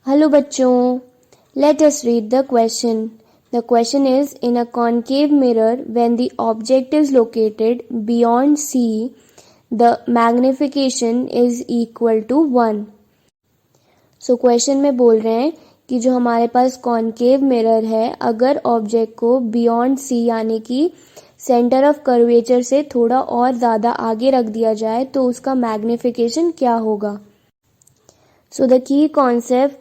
Hello बच्चों, let us read the question. The question is, in a concave mirror, when the object is located beyond C, the magnification is equal to 1. So question में बोल रहे हैं कि जो हमारे पास concave mirror है, अगर ऑब्जेक्ट को बियॉन्ड C यानी कि सेंटर ऑफ कर्वेचर से थोड़ा और ज़्यादा आगे रख दिया जाए तो उसका मैग्निफिकेशन क्या होगा. So the key concept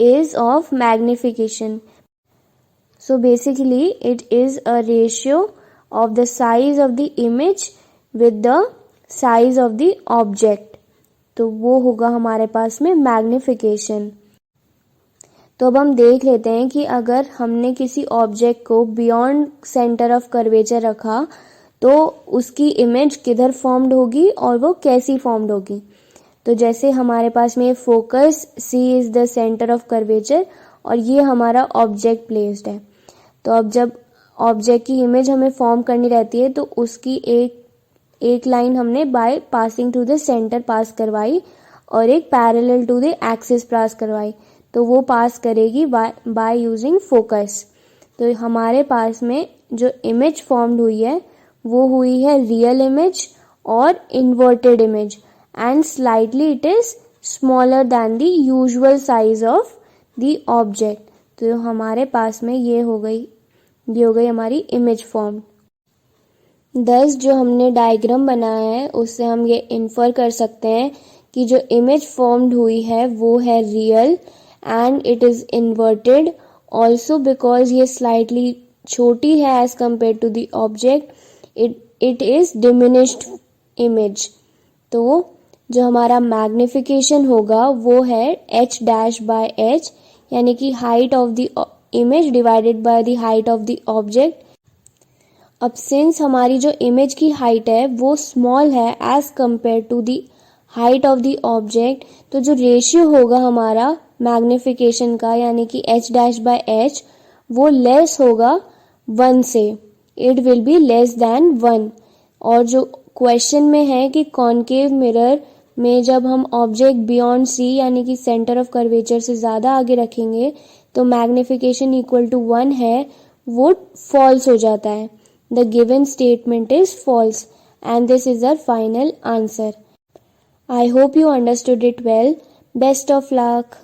is of magnification. So basically it is a ratio of the size of the image with the size of the object. तो वो होगा हमारे पास में मैग्निफिकेशन. तो अब हम देख लेते हैं कि अगर हमने किसी ऑब्जेक्ट को बियॉन्ड सेंटर ऑफ कर्वेचर रखा तो उसकी इमेज किधर फॉर्म्ड होगी और वो कैसी फॉर्म्ड होगी. तो जैसे हमारे पास में focus C is the centre of curvature और ये हमारा ऑब्जेक्ट प्लेस्ड है. तो अब जब ऑब्जेक्ट की इमेज हमें फॉर्म करनी रहती है तो उसकी एक लाइन हमने by passing to the centre pass करवाई और एक parallel to the axis pass करवाई. तो वो पास करेगी बाय यूजिंग फोकस. तो हमारे पास में जो इमेज फॉर्म्ड हुई है वो हुई है रियल इमेज और inverted image. And slightly it is smaller than the usual size of the object. तो हमारे पास में ये हो गई हमारी इमेज फॉर्म. thus जो हमने डायग्राम बनाया है उससे हम ये इन्फर कर सकते हैं कि जो इमेज फॉर्म्ड हुई है वो है real and it is inverted also because ये स्लाइटली छोटी है as compare to the object. It is diminished image. तो जो हमारा मैग्निफिकेशन होगा वो है h डैश बाय h यानी कि height of the image divided by the height of the object. अब सिंस हमारी जो इमेज की हाइट है वो स्मॉल है as compare to the height of the object, तो जो रेशियो होगा हमारा मैग्निफिकेशन का यानी कि h डैश बाय h वो लेस होगा 1 से. It will be less than 1. और जो क्वेश्चन में है कि कॉन्केव मिरर में जब हम ऑब्जेक्ट बियॉन्ड C यानी कि सेंटर ऑफ कर्वेचर से ज़्यादा आगे रखेंगे तो मैग्निफिकेशन इक्वल टू 1 है वो फॉल्स हो जाता है. The given statement is false and this is our final answer. I hope you understood it well. Best of luck.